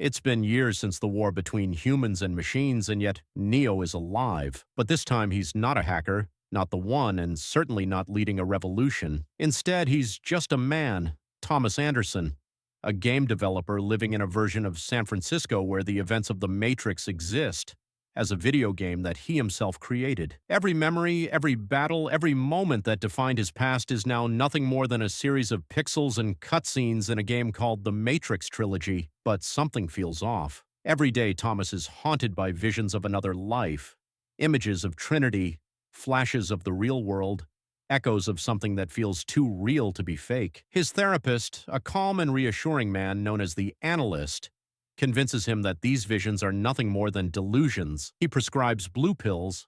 It's been years since the war between humans and machines, and yet Neo is alive. But this time he's not a hacker, not the one, and certainly not leading a revolution. Instead, he's just a man, Thomas Anderson, a game developer living in a version of San Francisco where the events of the Matrix exist, as a video game that he himself created. Every memory, every battle, every moment that defined his past is now nothing more than a series of pixels and cutscenes in a game called the Matrix Trilogy. But something feels off. Every day, Thomas is haunted by visions of another life, images of Trinity, flashes of the real world, echoes of something that feels too real to be fake. His therapist, a calm and reassuring man known as the Analyst, convinces him that these visions are nothing more than delusions. He prescribes blue pills,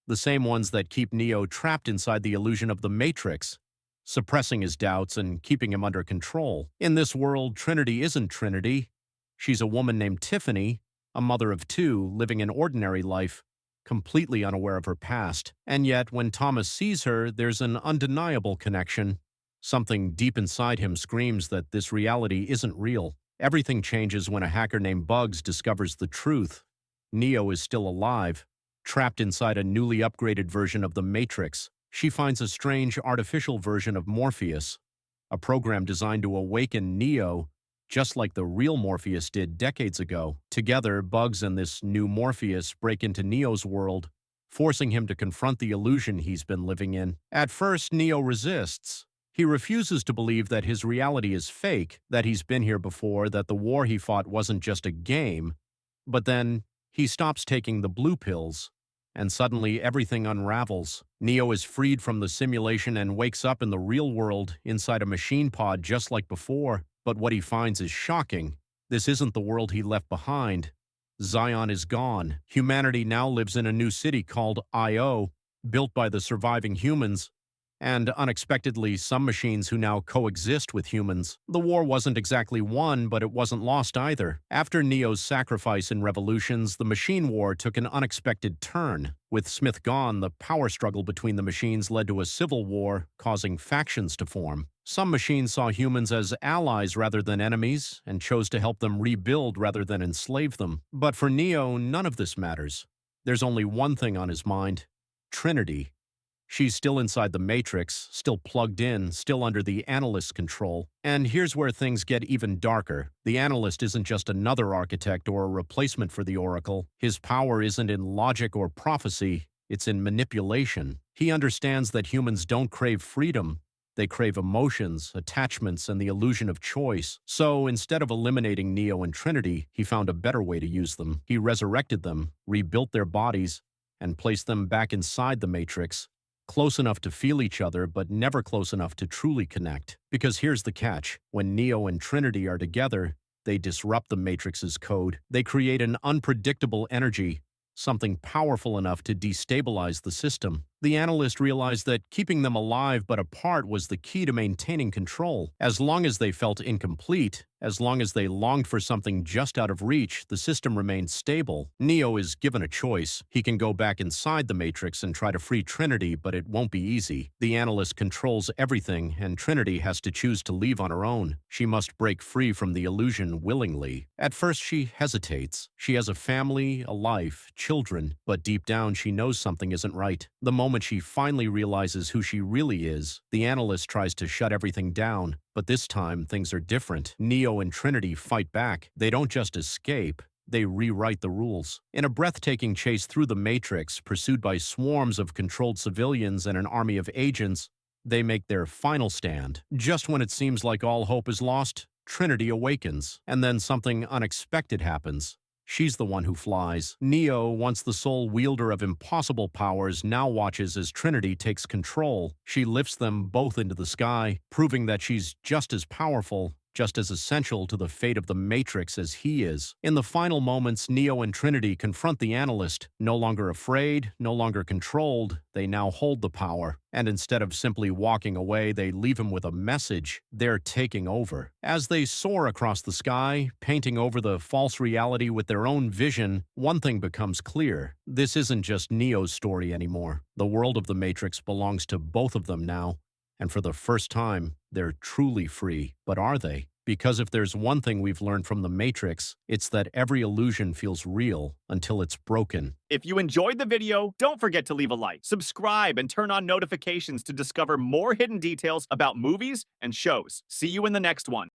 the same ones that keep Neo trapped inside the illusion of the Matrix, suppressing his doubts and keeping him under control. In this world, Trinity isn't Trinity. She's a woman named Tiffany, a mother of two, living an ordinary life, completely unaware of her past. And yet, when Thomas sees her, there's an undeniable connection. Something deep inside him screams that this reality isn't real. Everything changes when a hacker named Bugs discovers the truth. Neo is still alive, trapped inside a newly upgraded version of the Matrix. She finds a strange artificial version of Morpheus, a program designed to awaken Neo, just like the real Morpheus did decades ago. Together, Bugs and this new Morpheus break into Neo's world, forcing him to confront the illusion he's been living in. At first, Neo resists. He refuses to believe that his reality is fake, that he's been here before, that the war he fought wasn't just a game. But then, he stops taking the blue pills, and suddenly everything unravels. Neo is freed from the simulation and wakes up in the real world, inside a machine pod just like before. But what he finds is shocking. This isn't the world he left behind. Zion is gone. Humanity now lives in a new city called Io, built by the surviving humans, and unexpectedly some machines who now coexist with humans. The war wasn't exactly won, but it wasn't lost either. After Neo's sacrifice in revolutions, the machine war took an unexpected turn. With Smith gone, the power struggle between the machines led to a civil war, causing factions to form. Some machines saw humans as allies rather than enemies, and chose to help them rebuild rather than enslave them. But for Neo, none of this matters. There's only one thing on his mind: Trinity. She's still inside the Matrix, still plugged in, still under the Analyst's control. And here's where things get even darker. The Analyst isn't just another architect or a replacement for the Oracle. His power isn't in logic or prophecy, it's in manipulation. He understands that humans don't crave freedom. They crave emotions, attachments, and the illusion of choice. So, instead of eliminating Neo and Trinity, he found a better way to use them. He resurrected them, rebuilt their bodies, and placed them back inside the Matrix, close enough to feel each other, but never close enough to truly connect. Because here's the catch: when Neo and Trinity are together, they disrupt the Matrix's code. They create an unpredictable energy, something powerful enough to destabilize the system. The Analyst realized that keeping them alive but apart was the key to maintaining control. As long as they felt incomplete, as long as they longed for something just out of reach, the system remained stable. Neo is given a choice. He can go back inside the Matrix and try to free Trinity, but it won't be easy. The Analyst controls everything, and Trinity has to choose to leave on her own. She must break free from the illusion willingly. At first, she hesitates. She has a family, a life, children, but deep down she knows something isn't right. The moment she finally realizes who she really is, the Analyst tries to shut everything down. But this time, things are different. Neo and Trinity fight back. They don't just escape, they rewrite the rules. In a breathtaking chase through the Matrix, pursued by swarms of controlled civilians and an army of agents, they make their final stand. Just when it seems like all hope is lost, Trinity awakens, and then something unexpected happens. She's the one who flies. Neo, once the sole wielder of impossible powers, now watches as Trinity takes control. She lifts them both into the sky, proving that she's just as powerful, just as essential to the fate of the Matrix as he is. In the final moments, Neo and Trinity confront the Analyst. No longer afraid, no longer controlled, they now hold the power. And instead of simply walking away, they leave him with a message. They're taking over. As they soar across the sky, painting over the false reality with their own vision, one thing becomes clear. This isn't just Neo's story anymore. The world of the Matrix belongs to both of them now. And for the first time, they're truly free. But are they? Because if there's one thing we've learned from The Matrix, it's that every illusion feels real until it's broken. If you enjoyed the video, don't forget to leave a like, subscribe, and turn on notifications to discover more hidden details about movies and shows. See you in the next one.